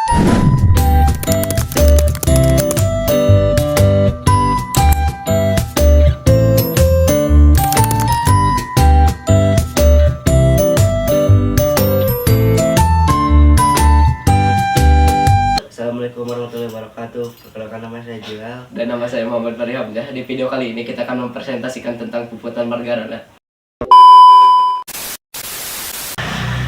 Assalamualaikum warahmatullahi wabarakatuh. Perkenalkan, nama saya Jilal. Dan nama saya Muhammad Fahri Hamzah. Di video kali ini kita akan mempresentasikan tentang puputan margarana.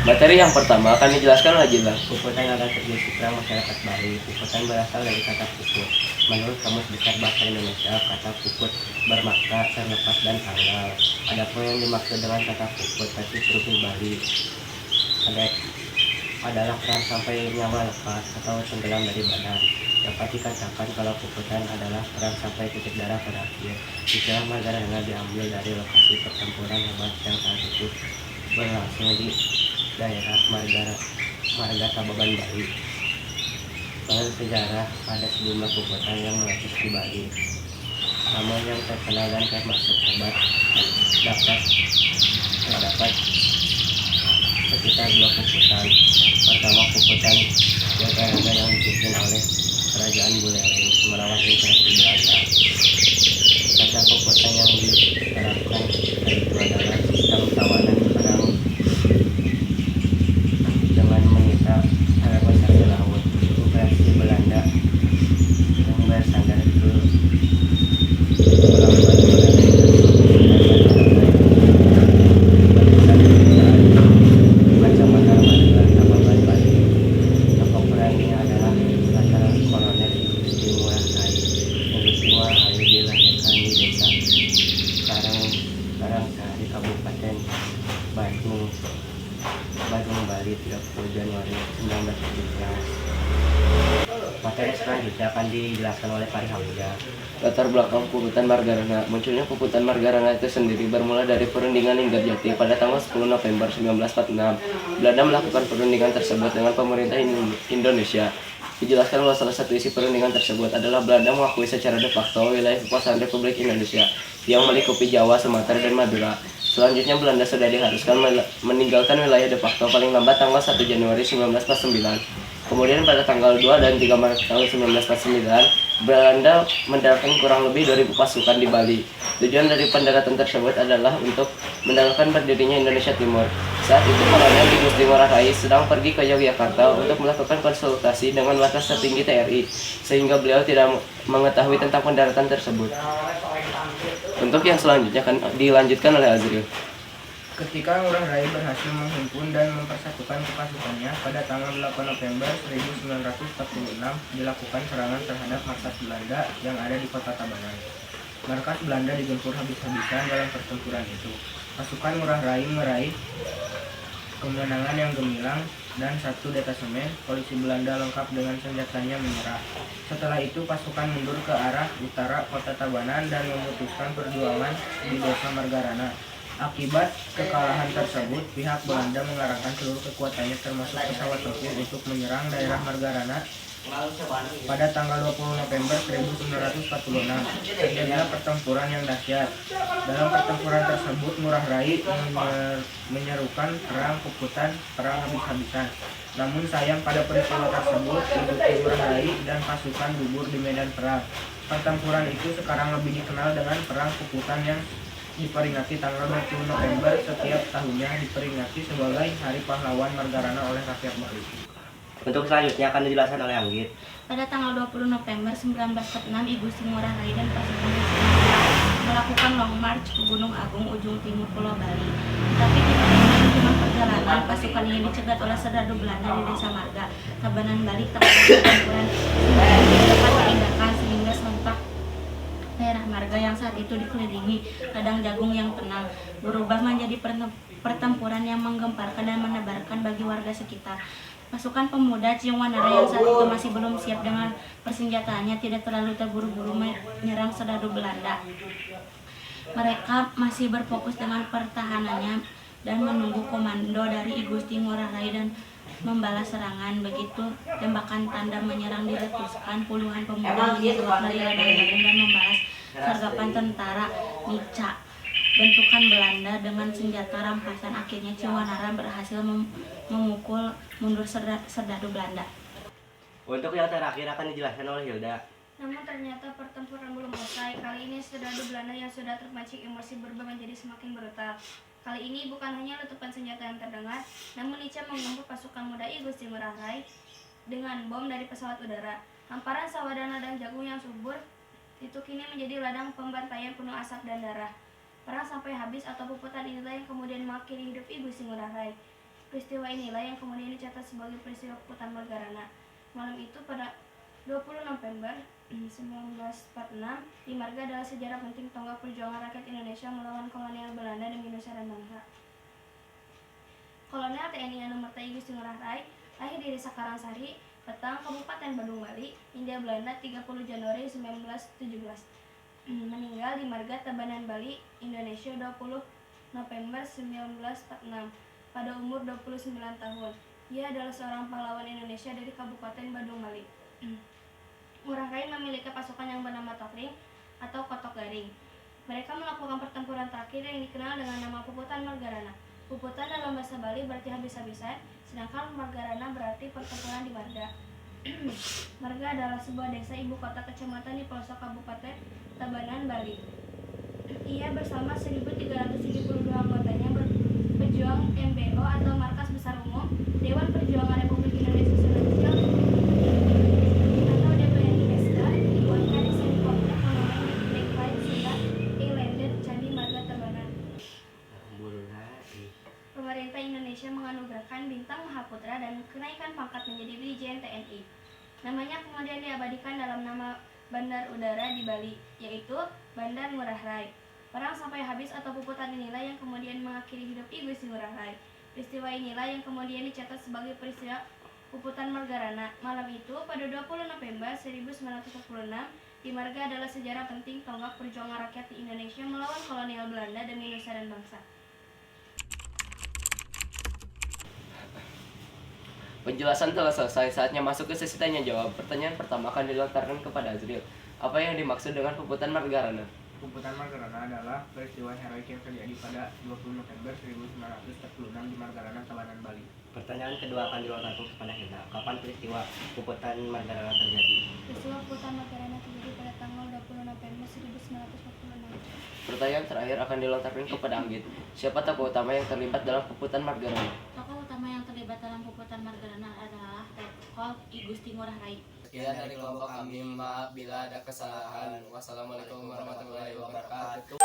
Materi yang pertama akan dijelaskan oleh Jilal. Puputan adalah terjadi citra masyarakat Bali. Puputan berasal dari kata puput. Menurut Kamus Besar Bahasa Indonesia, kata puput bermakna terlepas dan tanggal. Adapun yang dimaksud dengan kata puput versi Provinsi Bali adalah perang sampai nyawa lepas atau tenggelam dari badan. Dapat dikatakan kalau puputan adalah perang sampai titik darah terakhir. Istilah margarana diambil dari lokasi pertempuran hebat yang saat itu berlangsung di daerah Marga Sababan, Bali. Dalam sejarah ada sejumlah puputan yang meletus di Bali. Namun yang terkenal dan termasuk hebat dapat sekitar 2 puputan. Pertama, puputan Jakarta yang dipimpin oleh Kerajaan Buleleng melawan invasi Belanda. Kata puputan yang diterapkan itu adalah sistem tawanan perang dengan menyita posisi laut. Invasi Belanda yang bersandar ke pelabuhan di Kabupaten Badung, Bali, 30 Januari 1917. Materi selanjutnya akan dijelaskan oleh Fahri Hamzah. Latar belakang puputan margarana. Munculnya puputan margarana itu sendiri bermula dari perundingan Linggarjati pada tanggal 10 November 1946. Belanda melakukan perundingan tersebut dengan pemerintah Indonesia. Dijelaskan bahwa salah satu isi perundingan tersebut adalah Belanda mengakui secara de facto wilayah kekuasaan Republik Indonesia yang melingkupi Jawa, Sumatera, dan Madura. Selanjutnya Belanda sudah diharuskan meninggalkan wilayah de facto paling lambat tanggal 1 Januari 1949. Kemudian pada tanggal 2 dan 3 Maret tahun 1949, Belanda mendaratkan kurang lebih 2.000 pasukan di Bali. Tujuan dari pendaratan tersebut adalah untuk mendaratkan berdirinya Indonesia Timur. Saat itu Kolonel Igusti Ngurah Rai sedang pergi ke Yogyakarta untuk melakukan konsultasi dengan batas tertinggi TRI, sehingga beliau tidak mengetahui tentang pendaratan tersebut. Untuk yang selanjutnya akan dilanjutkan oleh Azril. Ketika Ngurah Rai berhasil menghimpun dan mempersatukan pasukannya, pada tanggal 8 November 1946 dilakukan serangan terhadap markas Belanda yang ada di kota Tabanan. Markas Belanda digempur habis-habisan dalam pertempuran itu. Pasukan Ngurah Rai meraih kemenangan yang gemilang dan satu detasemen polisi Belanda lengkap dengan senjatanya menyerah. Setelah itu pasukan mundur ke arah utara kota Tabanan dan memutuskan perjuangan di desa Margarana. Akibat kekalahan tersebut, pihak Belanda mengarahkan seluruh kekuatannya termasuk pesawat tempur untuk menyerang daerah Margarana. Pada tanggal 20 November 1946, terjadilah pertempuran yang dahsyat. Dalam pertempuran tersebut, Ngurah Rai menyerukan perang puputan, perang habis-habisan. Namun sayang pada peristiwa tersebut, Igusti Ngurah Rai dan pasukan gugur di medan perang. Pertempuran itu sekarang lebih dikenal dengan perang puputan yang diperingati tanggal 20 November setiap tahunnya, diperingati sebagai Hari Pahlawan Margarana oleh rakyat Bali. Untuk selanjutnya akan dijelaskan oleh Anggit. Pada tanggal 20 November 1946, Igusti Ngurah Rai dan pasukan melakukan long march ke Gunung Agung ujung timur Pulau Bali. Tapi di tengah perjalanan, pasukan ini dicegat oleh serdadu Belanda di Desa Marga, Tabanan, Bali terhadap pertempuran dapat diindahkan sehingga sontak daerah Marga yang saat itu dikelilingi ladang jagung yang tenang berubah menjadi pertempuran yang menggemparkan dan menebarkan bagi warga sekitar. Pasukan pemuda Ciwanara yang saat itu masih belum siap dengan persenjataannya tidak terlalu terburu-buru menyerang serdadu Belanda. Mereka masih berfokus dengan pertahanannya dan menunggu komando dari Igusti Ngurah Rai dan membalas serangan. Begitu tembakan tanda menyerang diletuskan, puluhan pemuda menyerang dari ladang jagung dan membalas sergapan tentara Nica bentukan Belanda dengan senjata rampasan. Akhirnya Ciwanara berhasil memukul mundur serdadu Belanda. Untuk yang terakhir akan dijelaskan oleh Hilda. Namun ternyata pertempuran belum usai. Kali ini serdadu Belanda yang sudah terpancing emosi berubah menjadi semakin brutal. Kali ini bukan hanya letupan senjata yang terdengar, namun Ica menggempur pasukan muda I Gusti Ngurah Rai dengan bom dari pesawat udara. Hamparan sawah dan ladang jagung yang subur itu kini menjadi ladang pembantaian penuh asap dan darah. Perang sampai habis atau puputan inilah yang kemudian mengakhiri hidup I Gusti Ngurah Rai. Peristiwa inilah yang kemudian dicatat sebagai peristiwa puputan Margarana. Malam itu pada 20 November 1946, di Marga adalah sejarah penting tonggak perjuangan rakyat Indonesia melawan kolonial Belanda demi nusa dan bangsa. Kolonel TNI Anu Merta I Gusti Ngurah Rai lahir di Desa Karangsari, Petang, Kabupaten Badung Bali, Hindia Belanda 30 Januari 1917. Meninggal di Marga Tabanan Bali, Indonesia 20 November 1946 pada umur 29 tahun. Ia adalah seorang pahlawan Indonesia dari Kabupaten Badung Bali. Ngurah Rai memiliki pasukan yang bernama Tokring atau Kotok Garing. Mereka melakukan pertempuran terakhir yang dikenal dengan nama Puputan Margarana. Puputan dalam bahasa Bali berarti habis-habisan, sedangkan Margarana berarti pertempuran di Marga. Marga adalah sebuah desa ibu kota kecamatan di pelosok Kabupaten Tabanan, Bali. Ia bersama 1.372 anggotanya berpejuang MBO atau Markas Besar Umum Dewan Perjuangan Republik Indonesia Sulawesi atau DPRISK dikuatkan di Senikomplek Monumen Dekline Sunda Eilenden Candi Marga Tabanan. Pemerintah Indonesia menganugerahkan bintang Mahaputra dan kenaikan pangkat menjadi Brigjen TNI. Namanya kemudian diabadikan dalam nama bandar udara di Bali, yaitu Bandar Ngurah Rai. Perang sampai habis atau puputan inilah yang kemudian mengakhiri hidup I Gusti Ngurah Rai. Peristiwa inilah yang kemudian dicatat sebagai peristiwa Puputan Margarana. Malam itu, pada 20 November 1946, di Marga adalah sejarah penting tonggak perjuangan rakyat di Indonesia melawan kolonial Belanda demi nusa dan bangsa. Penjelasan telah selesai, saatnya masuk ke sesi tanya jawab. Pertanyaan pertama akan dilontarkan kepada Azril. Apa yang dimaksud dengan Puputan Margarana? Puputan Margarana adalah peristiwa heroik yang terjadi pada 20 November 1946 di Margarana, Tabanan, Bali. Pertanyaan kedua akan dilontarkan kepada Hilda. Kapan peristiwa Puputan Margarana terjadi? Peristiwa Puputan Margarana terjadi pada tanggal 20 November 1946. Pertanyaan terakhir akan dilontarkan kepada Anggit. Siapa tokoh utama yang terlibat dalam Puputan Margarana? Tokoh utama yang terlibat dalam Puputan Margarana adalah tokoh I Gusti Ngurah Rai. Sekian dari kelompok kami, maaf bila ada kesalahan. Wassalamualaikum warahmatullahi wabarakatuh.